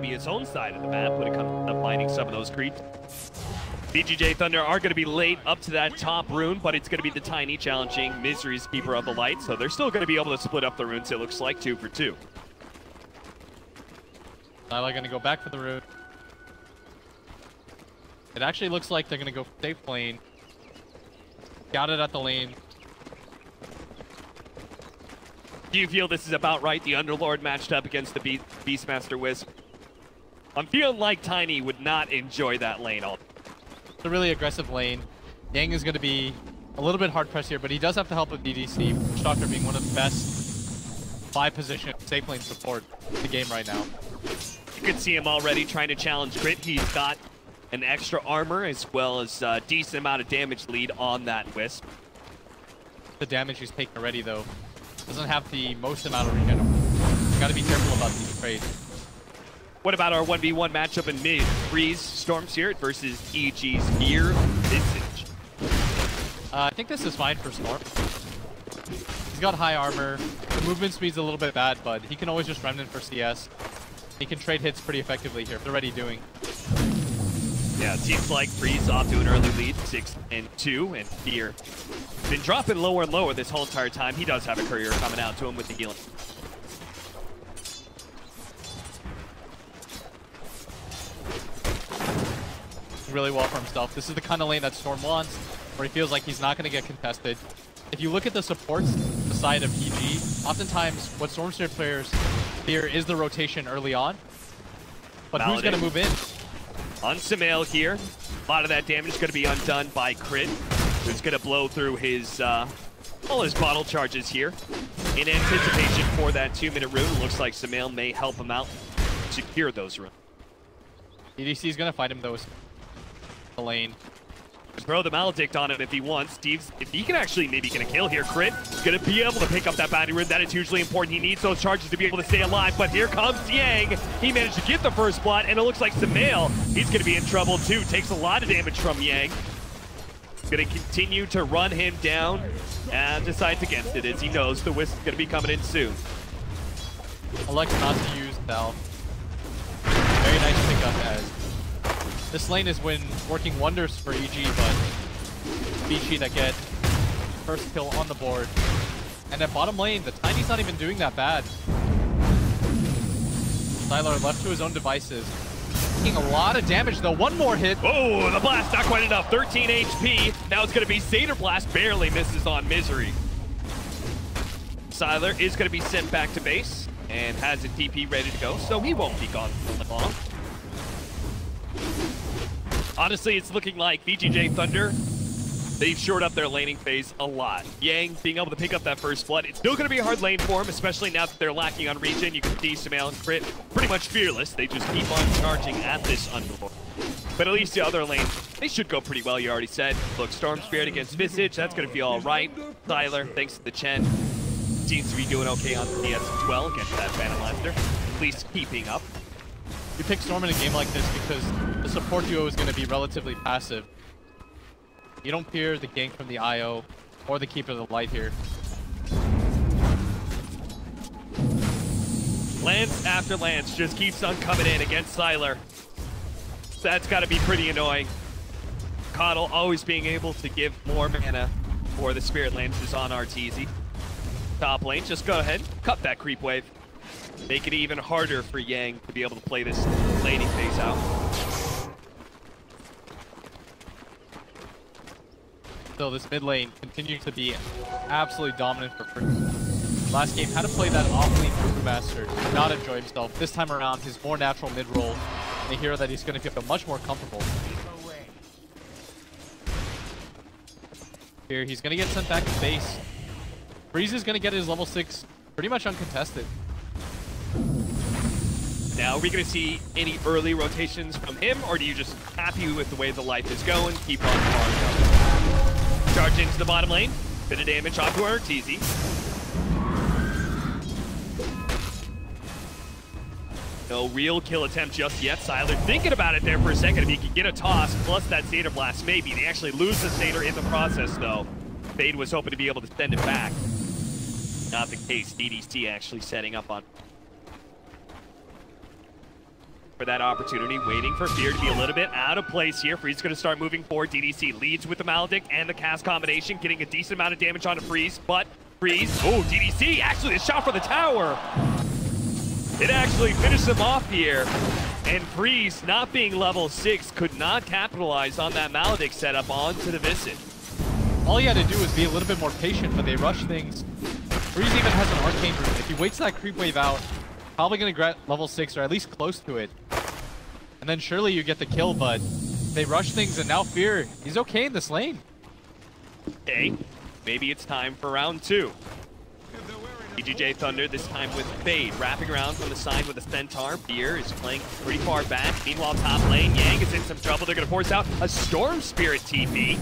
maybe its own side of the map when it comes to finding some of those creeps. VGJ Thunder are going to be late up to that top rune, but it's going to be the Tiny challenging Misery's Keeper of the Light, so they're still going to be able to split up the runes, it looks like, 2 for 2. Nyla going to go back for the rune. It actually looks like they're going to go safe lane. Got it at the lane. Do you feel this is about right? The Underlord matched up against the Beastmaster Wisp. I'm feeling like Tiny would not enjoy that lane all. It's a really aggressive lane. Yang is going to be a little bit hard pressed here, but he does have the help of DDC. Shocker being one of the best 5-position safe lane support in the game right now. You can see him already trying to challenge Crit. He's got an extra armor as well as a decent amount of damage lead on that Wisp. The damage he's taken already, though, doesn't have the most amount of regen. Got to be careful about these trades. What about our 1v1 matchup in mid? Freeze Stormseer versus EG's Fear Visage. I think this is fine for Storm. He's got high armor. The movement speed's a little bit bad, but he can always just Remnant for CS. He can trade hits pretty effectively here. They're already doing. Yeah, it seems like Freeze off to an early lead, 6-2, and Fear been dropping lower and lower this whole entire time. He does have a courier coming out to him with the healing. Really well for himself. This is the kind of lane that Storm wants, where he feels like he's not going to get contested. If you look at the supports, the side of EG, oftentimes what Stormseer players fear is the rotation early on. But who's going to move in? On Sumail here, a lot of that damage is going to be undone by Crit, who's going to blow through his all his bottle charges here. In anticipation for that 2-minute rune, looks like Sumail may help him out secure those runes. EDC is going to fight him though. The lane. Throw the Maledict on him if he wants. Steve's, if he can actually maybe get a kill here, Crit is going to be able to pick up that bounty rune. That is hugely important. He needs those charges to be able to stay alive. But here comes Yang. He managed to get the first blood, and it looks like Sumail, he's going to be in trouble too. Takes a lot of damage from Yang. Going to continue to run him down and decides against it as he knows the Wisp is going to be coming in soon. Elects not to use Bell. Very nice pickup as this lane has been working wonders for EG, but VG that get first kill on the board. And at bottom lane, the Tiny's not even doing that bad. Sylar left to his own devices. Taking a lot of damage though. One more hit. Oh, the blast not quite enough. 13 HP. Now it's going to be Seder Blast. Barely misses on Misery. Sylar is going to be sent back to base and has a TP ready to go, so he won't be gone for long. Honestly, it's looking like VGJ Thunder, they've shored up their laning phase a lot. Yang being able to pick up that first blood. It's still going to be a hard lane for him, especially now that they're lacking on regen. You can see Sumail and Crit pretty much fearless. They just keep on charging at this Underlord. But at least the other lane, they should go pretty well, you already said. Look, Storm Spirit against Visage, that's going to be all right. Sylar, thanks to the Chen, seems to be doing okay on the DS as well against that Phantom Lancer. At least keeping up. You pick Storm in a game like this because the support duo is going to be relatively passive. You don't fear the gank from the IO or the Keeper of the Light here. Lance after Lance just keeps on coming in against Sylar. That's got to be pretty annoying. Coddle always being able to give more mana for the Spirit Lancers on Arteezy. Top lane, just go ahead, cut that creep wave. Make it even harder for Yang to be able to play this laning phase out. So this mid lane continues to be absolutely dominant for Freeze. Last game had to play that off-lane Cuckoo Master, did not enjoy himself. This time around, his more natural mid-roll, and a hero that he's going to feel much more comfortable. Here, he's going to get sent back to base. Freeze is going to get his level 6 pretty much uncontested. Now, are we going to see any early rotations from him, or do you just happy with the way the life is going, keep on farming? Charge into the bottom lane, bit of damage onto Arteezy. No real kill attempt just yet. Sylar thinking about it there for a second if he could get a toss, plus that Seder Blast, maybe. They actually lose the Seder in the process, though. Fade was hoping to be able to send it back. Not the case. DDC actually setting up on. for that opportunity, waiting for Fear to be a little bit out of place here. Freeze is going to start moving forward. DDC leads with the Maledict and the cast combination, getting a decent amount of damage onto Freeze, but Freeze, oh, DDC, actually a shot for the tower. It actually finished him off here, and Freeze, not being level 6, could not capitalize on that Maledict setup onto the Viscid. All he had to do was be a little bit more patient, but they rush things. Freeze even has an arcane root. If he waits that creep wave out, probably going to get level 6 or at least close to it. And then surely you get the kill, but they rush things, and now Fear, he's okay in this lane. Okay, maybe it's time for round 2. VGJ Thunder, this time with Fade, wrapping around from the side with a Centaur. Fear is playing pretty far back. Meanwhile, top lane, Yang is in some trouble. They're going to force out a Storm Spirit TP.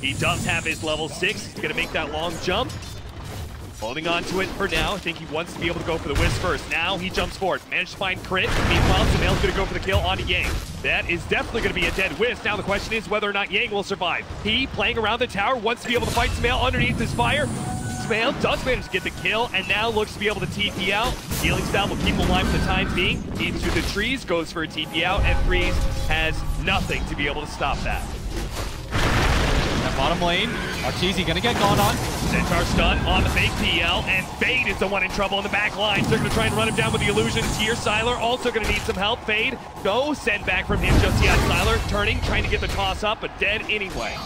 He does have his level 6. He's going to make that long jump. Holding on to it for now. I think he wants to be able to go for the Wisp first. Now he jumps forward. Managed to find crit. Meanwhile, Sumail's going to go for the kill onto Yang. That is definitely going to be a dead Wisp. Now the question is whether or not Yang will survive. He, playing around the tower, wants to be able to fight Sumail underneath his fire. Sumail does manage to get the kill and now looks to be able to TP out. Healing style will keep him alive for the time being. Eats through the trees, goes for a TP out, and Freeze has nothing to be able to stop that. At bottom lane, Arteezy gonna get gone on. Centaur stun on the fake PL, and Fade is the one in trouble in the back line. So they're gonna try and run him down with the illusions here. Sylar also gonna need some help. Fade, no send back from him just yet. Sylar turning, trying to get the toss up, but dead anyway.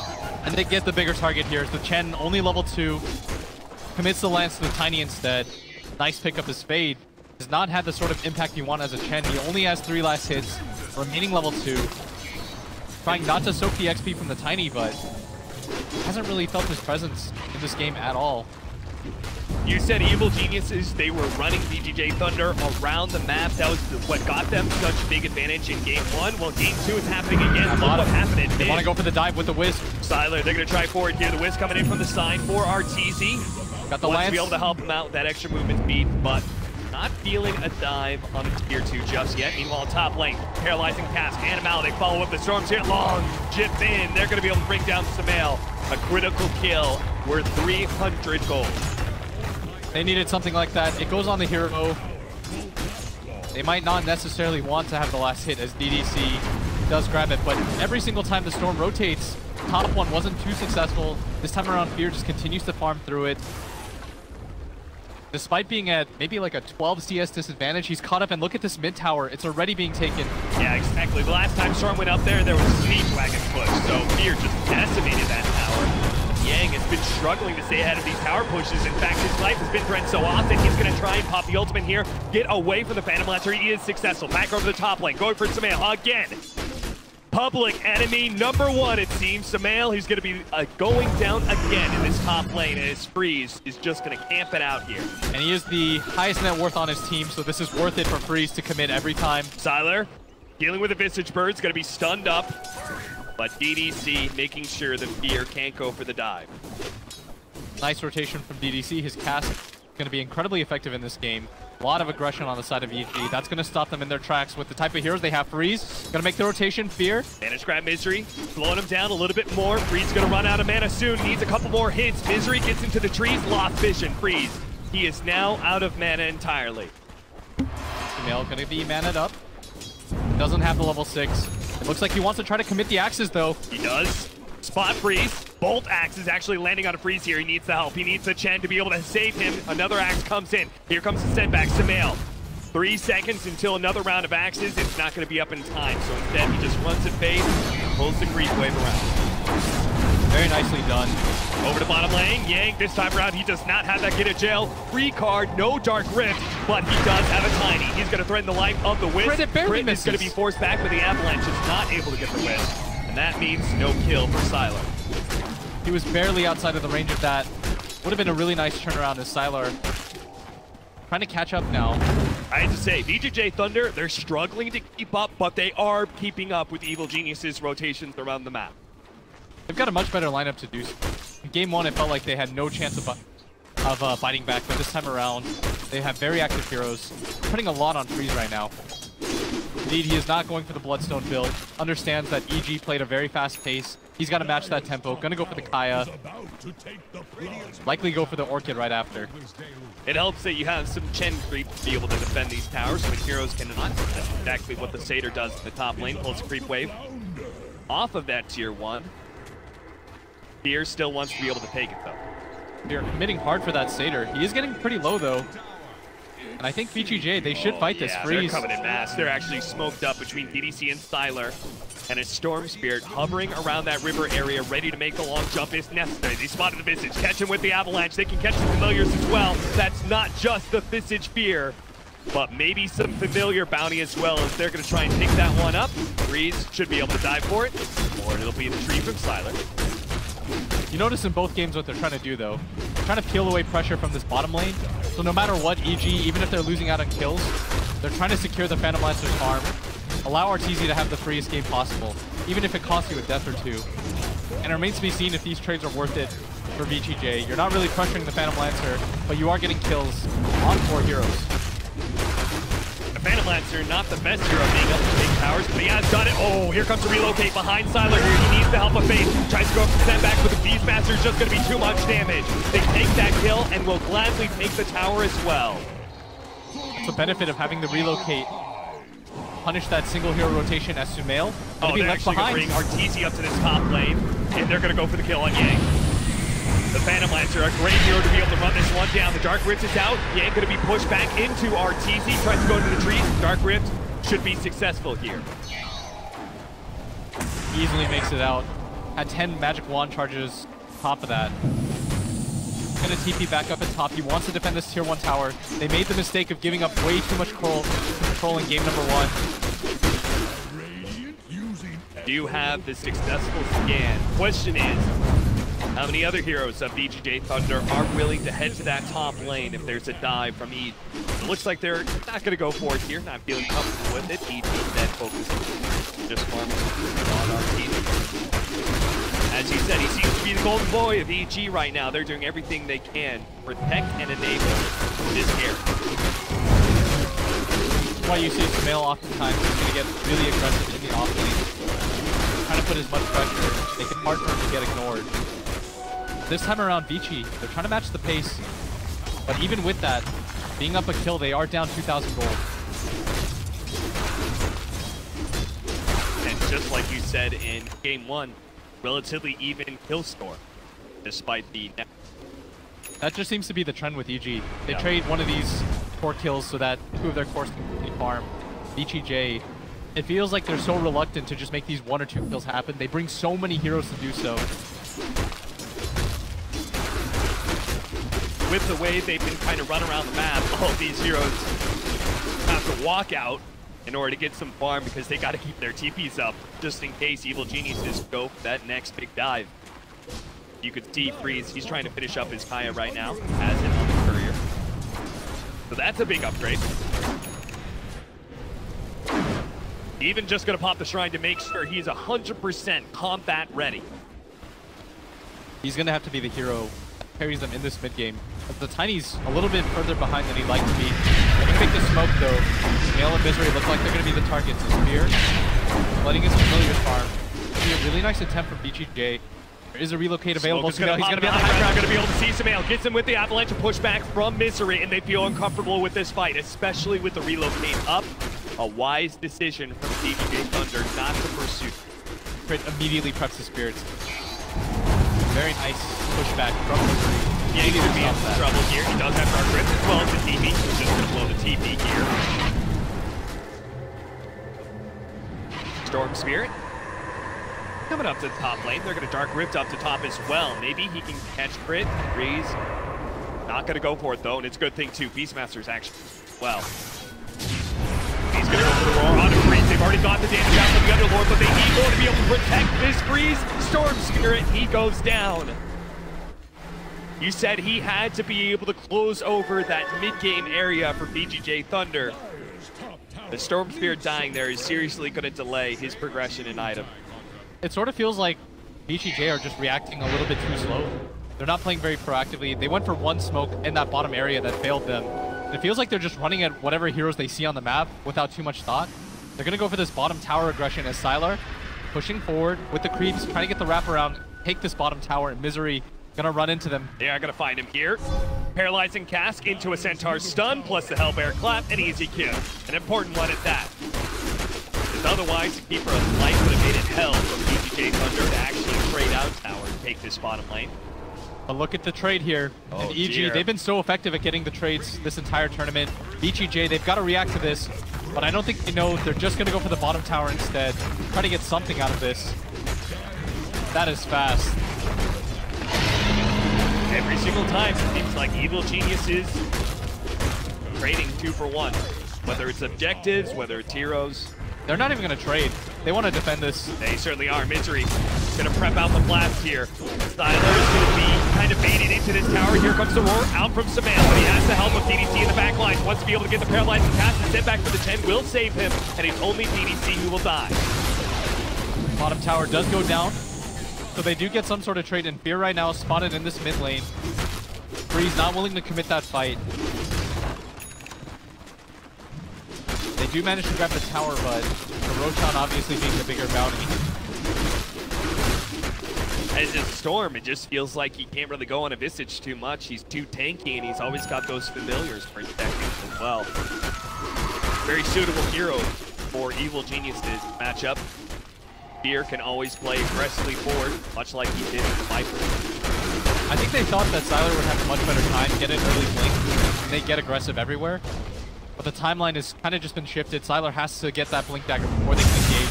And they get the bigger target here. So Chen, only level 2, commits the lance to the Tiny instead. Nice pick up his Fade. Does not have the sort of impact you want as a Chen. He only has 3 last hits, remaining level 2. Trying not to soak the XP from the Tiny, but hasn't really felt his presence in this game at all. You said Evil Geniuses, they were running VGJ Thunder around the map. That was what got them such a big advantage in Game 1. Well, Game 2 is happening again. Look what happened in mid. They want to go for the dive with the Wisp. Sylar, they're going to try forward here. The Wisp coming in from the side for Arteezy. Got the Wants lance. to be able to help him out with that extra movement speed, but not feeling a dive on the tier 2 just yet. Meanwhile, top lane, paralyzing cast, Animal, they follow up the storms here. Long jip in. They're going to be able to bring down Sumail. A critical kill worth 300 gold. They needed something like that. It goes on the hero. They might not necessarily want to have the last hit as DDC does grab it, but every single time the storm rotates, top one wasn't too successful. This time around, Fear just continues to farm through it. Despite being at maybe like a 12 CS disadvantage, he's caught up, and look at this mid tower. It's already being taken. Yeah, exactly. The last time Storm went up there was a Siege Wagon push, so Fear just decimated that tower. Yang has been struggling to stay ahead of these tower pushes. In fact, his life has been threatened so often, he's going to try and pop the ultimate here, get away from the Phantom Lancer. He is successful. Back over the top lane, going for Sumail again. Public enemy number 1, it seems. Sumail, he's going to be going down again in this top lane, and his Freeze is just going to camp it out here. And he is the highest net worth on his team, so this is worth it for Freeze to commit every time. Sylar, dealing with the Visage Bird's going to be stunned up, but DDC making sure that Fear can't go for the dive. Nice rotation from DDC. His cast going to be incredibly effective in this game. A lot of aggression on the side of EG. That's going to stop them in their tracks with the type of heroes they have. Freeze, going to make the rotation. Fear. Managed grab Misery, slowing him down a little bit more. Freeze going to run out of mana soon. Needs a couple more hits. Misery gets into the trees. Lost vision. Freeze. He is now out of mana entirely. Sumail going to be mana'd up. Doesn't have the level 6. It looks like he wants to try to commit the axes, though. He does. Spot Freeze. Bolt axe is actually landing on a Freeze here. He needs the help. He needs the Chen to be able to save him. Another axe comes in. Here comes the send back. Sumail. 3 seconds until another round of axes. It's not going to be up in time. So instead, he just runs at face, pulls the creep wave around. Very nicely done. Over to bottom lane. Yang, this time around, he does not have that get a jail. Free card, no Dark Rift, but he does have a Tiny. He's going to threaten the life of the Wisp. Crit is going to be forced back, but the Avalanche is not able to get the Wisp. And that means no kill for Sylar. He was barely outside of the range of that. Would have been a really nice turnaround as Sylar trying to catch up now. I have to say, VGJ Thunder, they're struggling to keep up, but they are keeping up with Evil Genius's rotations around the map. They've got a much better lineup to do so. In Game 1, it felt like they had no chance of fighting back, but this time around, they have very active heroes, putting a lot on Freeze right now. Indeed, he is not going for the Bloodstone build. Understands that EG played a very fast pace. He's got to match that tempo. Gonna go for the Kaya. Likely go for the Orchid right after. It helps that you have some Chen creep to be able to defend these towers when heroes cannot. That's exactly what the Satyr does in the top lane. Pulls a creep wave off of that tier 1. Fear still wants to be able to take it, though. They're committing hard for that Satyr. He is getting pretty low, though. And I think VGJ, they should fight this. Freeze. They're coming in mass. They're actually smoked up between DDC and Styler. And a Storm Spirit hovering around that river area, ready to make the long jump if necessary. They spotted the Visage. Catch him with the Avalanche. They can catch the Familiars as well. That's not just the Visage Fear, but maybe some Familiar Bounty as well, as they're going to try and pick that one up. Freeze should be able to dive for it, or it'll be the tree from Styler. You notice in both games what they're trying to do, though. They're trying to peel away pressure from this bottom lane. So no matter what, EG, even if they're losing out on kills, they're trying to secure the Phantom Lancer's farm. Allow Arteezy to have the freest game possible, even if it costs you a death or two. And it remains to be seen if these trades are worth it for VGJ. You're not really pressuring the Phantom Lancer, but you are getting kills on 4 heroes. The Phantom Lancer, not the best hero being able to take towers, but he has done it. Oh, here comes a relocate behind Styler here. He needs the help of Faith. Tries to go up the sandbag, but the Beastmaster is just going to be too much damage. They take that kill and will gladly take the tower as well. It's the benefit of having the relocate. Punish that single hero rotation as Sumail. Oh, they're actually going to bring Arteezy up to this top lane, and they're going to go for the kill on Yang. The Phantom Lancer, a great hero to be able to run this one down. The Dark Rift is out. Yang going to be pushed back into Arteezy. Tries to go into the trees. Dark Rift should be successful here. Easily makes it out. Had 10 Magic Wand charges top of that. Gonna TP back up at top. He wants to defend this tier 1 tower. They made the mistake of giving up way too much control in game number 1. You have the successful scan. Question is, how many other heroes of VGJ Thunder are willing to head to that top lane if there's a dive from EG? It looks like they're not going to go for it here, not feeling comfortable with it. EG then focusing just farming on Arteezy. As you said, he seems to be the golden boy of EG right now. They're doing everything they can to protect and enable this character. That's why you see Sumail oftentimes is going to get really aggressive in the off lane. Trying to put as much pressure. They can hard for him to get ignored. This time around, Vici, they're trying to match the pace. But even with that, being up a kill, they are down 2,000 gold. And just like you said in game 1, relatively even kill score, despite the... That just seems to be the trend with EG. They trade one of these 4 kills so that 2 of their cores can complete farm. VGJ, it feels like they're so reluctant to just make these 1 or 2 kills happen. They bring so many heroes to do so. With the way they've been kind of run around the map, all of these heroes have to walk out in order to get some farm because they got to keep their TPs up just in case Evil Geniuses go for that next big dive. You could see Freeze, he's trying to finish up his Kaya right now, has it on the courier. So that's a big upgrade. Even just going to pop the Shrine to make sure he's 100% combat ready. He's going to have to be the hero that carries them in this mid game. The Tiny's a little bit further behind than he'd like to be. They're going to make the smoke though. Snail and Misery look like they're going to be the targets. The Spear, letting his Familiar farm. It'll be a really nice attempt from VGJ. There is a relocate available. He's going to be on the high ground, going to be able to see Sumail. Gets him with the Avalanche and pushback from Misery, and they feel uncomfortable with this fight, especially with the relocate up. A wise decision from VGJ Thunder not to pursue. Crit immediately preps the Spirits. Very nice pushback from Misery. Yeah, he's going to be in trouble here. He does have Dark Rift as well as the TP. He's just going to blow the TP here. Storm Spirit coming up to the top lane. They're going to Dark Rift up to top as well. Maybe he can catch crit. Breeze. Not going to go for it though, and it's a good thing too. Beastmaster's actually well. He's going to go for the roar onto Freeze. They've already got the damage out from the Underlord, but they need more to be able to protect this Freeze. Storm Spirit, he goes down. You said he had to be able to close over that mid-game area for VGJ Thunder. The Storm Spirit dying there is seriously going to delay his progression in item. It sort of feels like VGJ are just reacting a little bit too slow. They're not playing very proactively. They went for 1 smoke in that bottom area that failed them. And it feels like they're just running at whatever heroes they see on the map without too much thought. They're going to go for this bottom tower aggression as Sylar pushing forward with the creeps, trying to get the wraparound, take this bottom tower, and Misery going to run into them. Yeah, I'm going to find him here. Paralyzing Cask into a Centaur stun, plus the Hellbear clap, an easy kill. An important one at that. Because otherwise, the Keeper of Light would have made it hell for VGJ Thunder to actually trade out tower and take this bottom lane. But look at the trade here. Oh, and EG, dear. they've been so effective at getting the trades this entire tournament. VGJ, they've got to react to this, but I don't think they know. They're just going to go for the bottom tower instead. Try to get something out of this. That is fast. Every single time, it seems like Evil Geniuses trading 2 for 1. Whether it's objectives, whether it's heroes. They're not even going to trade. They want to defend this. They certainly are. Misery gonna prep out the blast here. Styler is gonna be kind of baited into this tower. Here comes the roar out from Saman, but he has the help of DDC in the back line. Wants to be able to get the paralyzing cast and send back for the 10 will save him, and it's only DDC who will die. Bottom tower does go down, so they do get some sort of trade, and Fear right now is spotted in this mid lane. Freeze not willing to commit that fight. They do manage to grab the tower, but the Roshan obviously being the bigger bounty. As a Storm, it just feels like he can't really go on a Visage too much. He's too tanky, and he's always got those familiars for protecting as well. Very suitable hero for Evil Genius to match up. Fear can always play aggressively forward, much like he did with Viper. I think they thought that Sylar would have a much better time, get an early blink, and they get aggressive everywhere. But the timeline has kind of just been shifted. Sylar has to get that blink dagger before they can engage.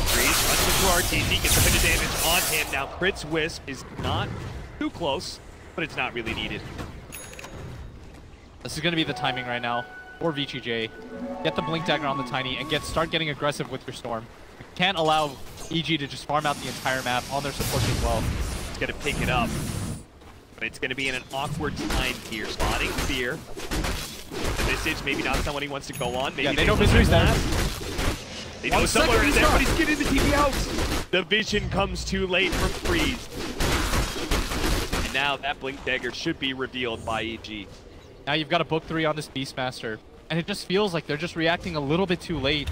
Freeze runs into Arteezy, gets a bit of damage on him. Now Crit's Wisp is not too close, but it's not really needed. This is going to be the timing right now for VGJ. Get the blink dagger on the Tiny and start getting aggressive with your Storm. You can't allow EG to just farm out the entire map on their support as well. It's going to pick it up, but it's going to be in an awkward time here. Spotting Fear. The Visage, maybe not someone he wants to go on. Maybe yeah, they know Misery's there. They know somewhere is there, but he's getting the TP out. The vision comes too late from Freeze. And now that blink dagger should be revealed by EG. Now you've got a book 3 on this Beastmaster, and it just feels like they're just reacting a little bit too late.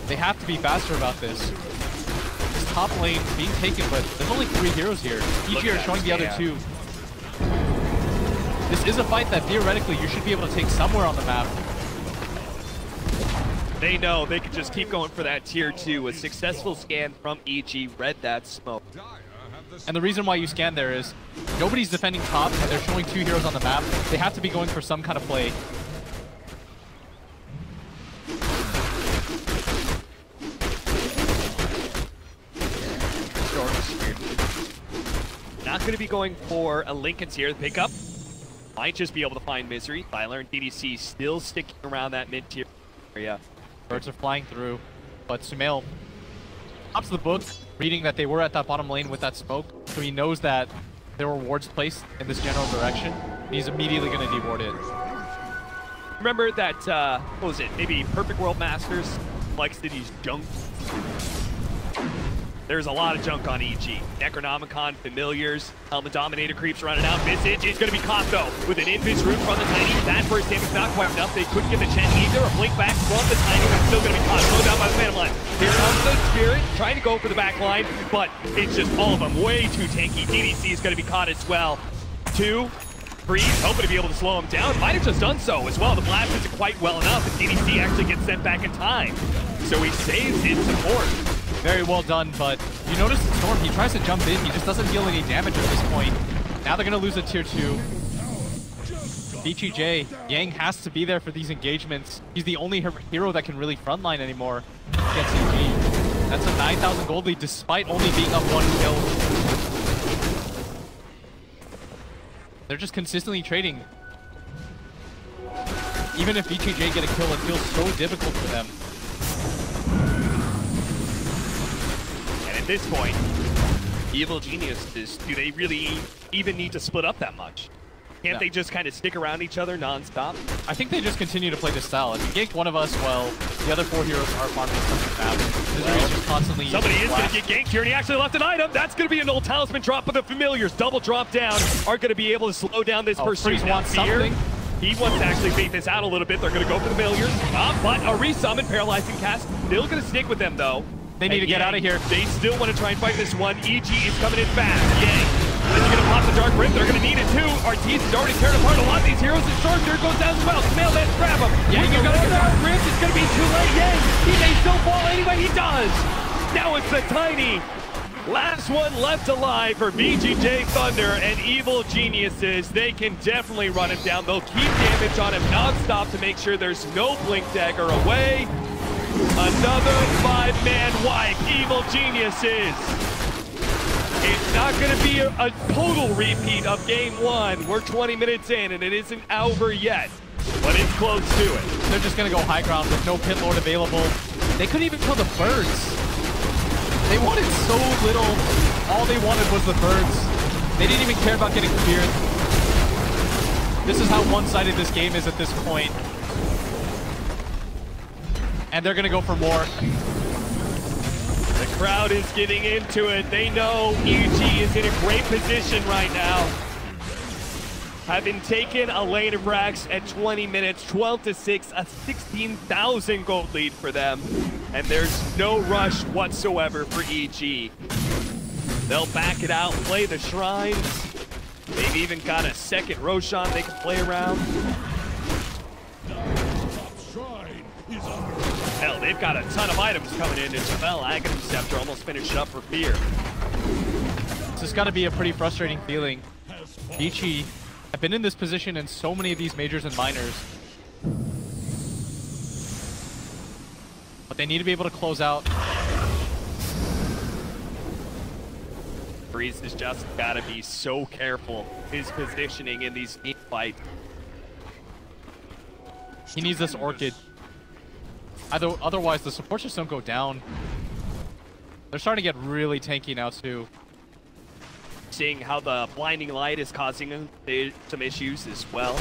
They have to be faster about this. This top lane being taken, but there's only 3 heroes here. EG are showing the other 2. This is a fight that theoretically you should be able to take somewhere on the map. They know they could just keep going for that tier 2. A successful scan from EG read that smoke. And the reason why you scan there is nobody's defending top and they're showing 2 heroes on the map. They have to be going for some kind of play. Not going to be going for a Linken's here. The pickup might just be able to find Misery. Tyler and DDC still sticking around that mid-tier area. Birds are flying through, but Sumail pops the book, reading that they were at that bottom lane with that smoke, so he knows that there were wards placed in this general direction. He's immediately going to deward it. Remember that, what was it, maybe Perfect World Masters likes to use junk? There's a lot of junk on EG. Necronomicon, Familiars, Helmet Dominator creeps running out. Visage is going to be caught, though, with an Invis root from the Tiny. That first damage not quite enough. They couldn't get the Chen either. A blink back from the Tiny, but still going to be caught. Slowed down by the Phantom Line. Here comes the Spirit, trying to go for the back line, but it's just all of them way too tanky. DDC is going to be caught as well. 2, Freeze, hoping to be able to slow him down. Might have just done so as well. The blast isn't quite well enough, and DDC actually gets sent back in time. So he saves his support. Very well done, but you notice the Storm, he tries to jump in, he just doesn't deal any damage at this point. Now they're going to lose a tier 2. VGJ, Yang has to be there for these engagements. He's the only hero that can really frontline anymore against EG. That's a 9,000 gold lead despite only being up 1 kill. They're just consistently trading. Even if VGJ get a kill, it feels so difficult for them. At this point, Evil Geniuses, do they really even need to split up that much? Can't they just kind of stick around each other non-stop? I think they just continue to play this style. If you ganked one of us, well, the other 4 heroes are farming something map. Misery is just constantly somebody is going to get ganked here, and he actually left an item. That's going to be an old talisman drop, but the Familiars double drop down are going to be able to slow down this pursuit. Freeze wants something. He wants to actually bait this out a little bit. They're going to go for the failure. But a resummon, paralyzing cast. Still going to stick with them, though. They need to get out of here. They still want to try and fight this one. EG is coming in fast. Yay. They're going to pop the Dark Rip. They're going to need it, too. Arteezy is already tearing apart a lot of these heroes. And Sharpshooter goes down as well. Mailman, grab him. Yeah, you're going to get Dark Rip. It's going to be too late. Yay. He may still fall anyway. He does. Now it's the Tiny. Last one left alive for VGJ Thunder and Evil Geniuses. They can definitely run him down. They'll keep damage on him non-stop to make sure there's no Blink Dagger away. Another 5-man wipe, Evil Geniuses. It's not going to be a total repeat of game 1. We're 20 minutes in and it isn't over yet, but it's close to it. They're just going to go high ground with no Pit Lord available. They couldn't even kill the birds. They wanted so little. All they wanted was the birds. They didn't even care about getting cleared. This is how one-sided this game is at this point. And they're going to go for more. The crowd is getting into it. They know EG is in a great position right now. Having taken a lane of racks at 20 minutes, 12-6, a 16,000 gold lead for them. And there's no rush whatsoever for EG. They'll back it out, play the shrines. They've even got a second Roshan they can play around. Hell, they've got a ton of items coming in. It's Javel, Aghanim Scepter, almost finished up for Fear. This has got to be a pretty frustrating feeling. EG have been in this position in so many of these majors and minors. But they need to be able to close out. Breeze has just got to be so careful his positioning in these team fights. He needs this Orchid. Otherwise, the supports just don't go down. They're starting to get really tanky now, too. Seeing how the blinding light is causing him some issues as well.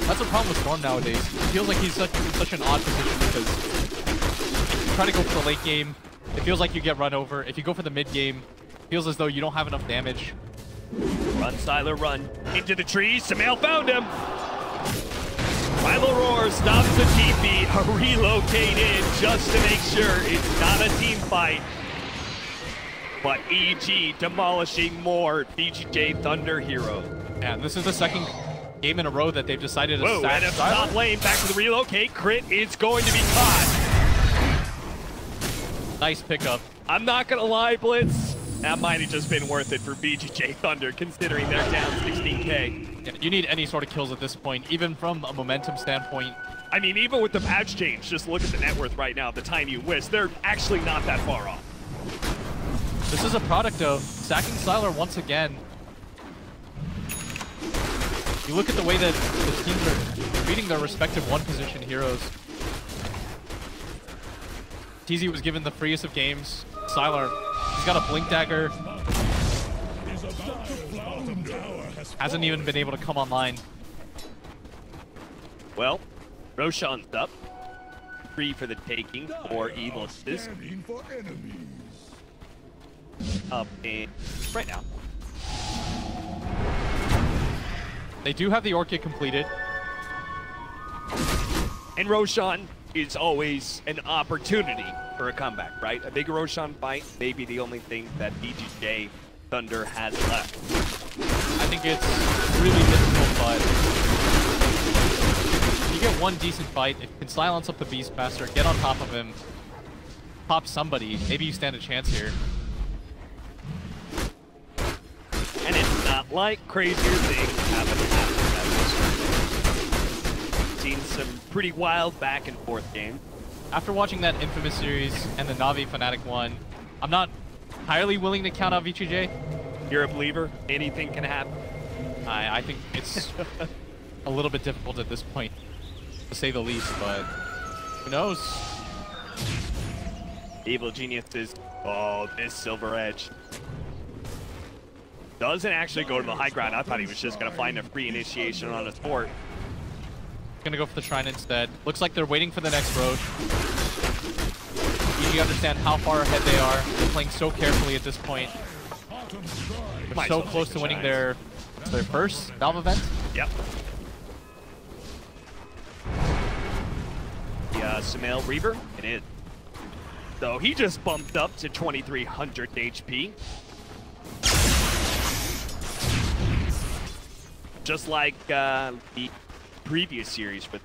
That's a problem with Storm nowadays. It feels like he's in such an odd position because you try to go for the late game, it feels like you get run over. If you go for the mid game, it feels as though you don't have enough damage. Run, Styler, run. Into the trees, Samael found him. Milo Roar stops the TP, a relocate in just to make sure it's not a team fight. But EG demolishing more VGJ Thunder heroes. Yeah, this is the second game in a row that they've decided to stack Styler. Top lane, back to the relocate. Crit is going to be caught. Nice pickup. I'm not gonna lie, Blitz. That might have just been worth it for VGJ Thunder, considering they're down 16k. Yeah, you need any sort of kills at this point, even from a momentum standpoint. I mean, even with the patch change, just look at the net worth right now, the Tiny Wisp. They're actually not that far off. This is a product of sacking Styler once again. You look at the way that the teams are beating their respective one-position heroes. Arteezy was given the freest of games. Styler, he's got a Blink Dagger. Hasn't even been able to come online. Well, Roshan's up. Free for the taking for Evil Sis. Up in right now. They do have the Orchid completed. And Roshan is always an opportunity for a comeback, right? A big Roshan fight may be the only thing that VGJ Thunder has left. I think it's really difficult, but if you get one decent fight, if you can silence up the Beastmaster, get on top of him, pop somebody, maybe you stand a chance here. And it's not like crazier things happen after that. Seen some pretty wild back and forth games. After watching that Infamous series and the Na'Vi Fnatic one, I'm not entirely willing to count out VGJ. You're a believer? Anything can happen? I think it's a little bit difficult at this point, to say the least, but who knows? Evil Geniuses. Oh, this Silver Edge. Doesn't actually go to the high ground. I thought he was just going to find a free initiation on his fort. Gonna go for the shrine instead. Looks like they're waiting for the next road. You understand how far ahead they are. They're playing so carefully at this point. They're so close to winning their first Valve event. Yep. Sumail Reaver, and in. So he just bumped up to 2300 HP. Just like the previous series, but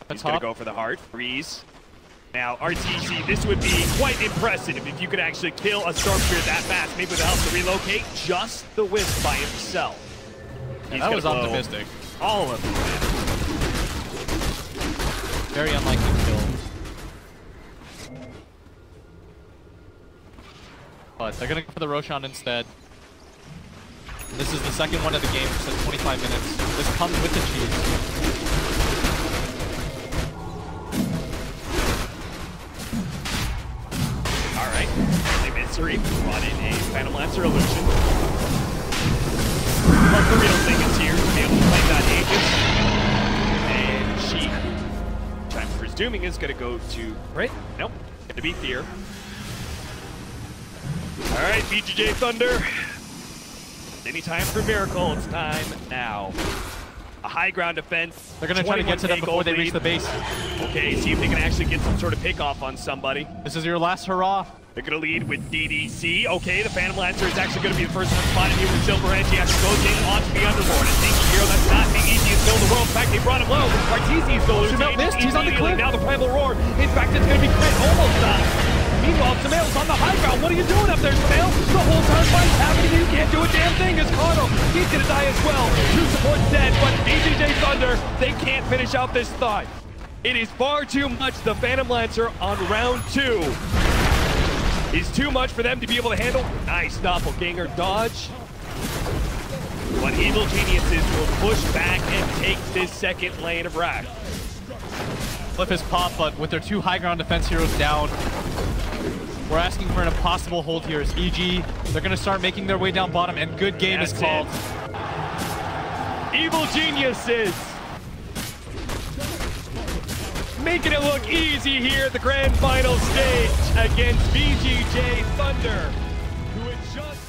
he's going to go for the heart. Freeze. Now, Arteezy, this would be quite impressive if you could actually kill a Storm Spirit that fast, maybe with the help to relocate just the Wisp by himself. That was optimistic. All of them. Very unlikely kill. But they're going to go for the Roshan instead. This is the second one of the game, so 25 minutes. This comes with the cheese. Alright, they Misery brought in a Phantom Lancer illusion. But the real thing is here to be able to play that Aegis. And she, which I'm presuming is going to go to Crit. Nope, going to be Fear. Alright, VGJ Thunder. Anytime for Miracle, it's time now. A high ground defense. They're going to try to get to them before they reach the base. Okay, see if they can actually get some sort of pick off on somebody. This is your last hurrah. They're going to lead with DDC. Okay, the Phantom Lancer is actually going to be the first one spotted here with Silver Edge. He actually goes in onto the Underlord. And thank you, Hero. That's not the easiest kill in the world. In fact, they brought him low. Arteezy's going to missed. He's on the cliff. Now the Primal Roar. In fact, it's going to be Crit. Almost done. Meanwhile, Sumail's on the high ground. What are you doing up there, Sumail? The whole time fight's happening. You can't do a damn thing. It's Cardo. He's going to die as well. Two supports dead, but VGJ Thunder, they can't finish out this thought. It is far too much. The Phantom Lancer on round 2 is too much for them to be able to handle. Nice doppelganger dodge. But Evil Geniuses will push back and take this second lane of Rack. Cliff is popped, but with their 2 high ground defense heroes down, we're asking for an impossible hold here as EG. They're going to start making their way down bottom, and good game is called. Evil Geniuses making it look easy here at the grand final stage against VGJ Thunder, who had just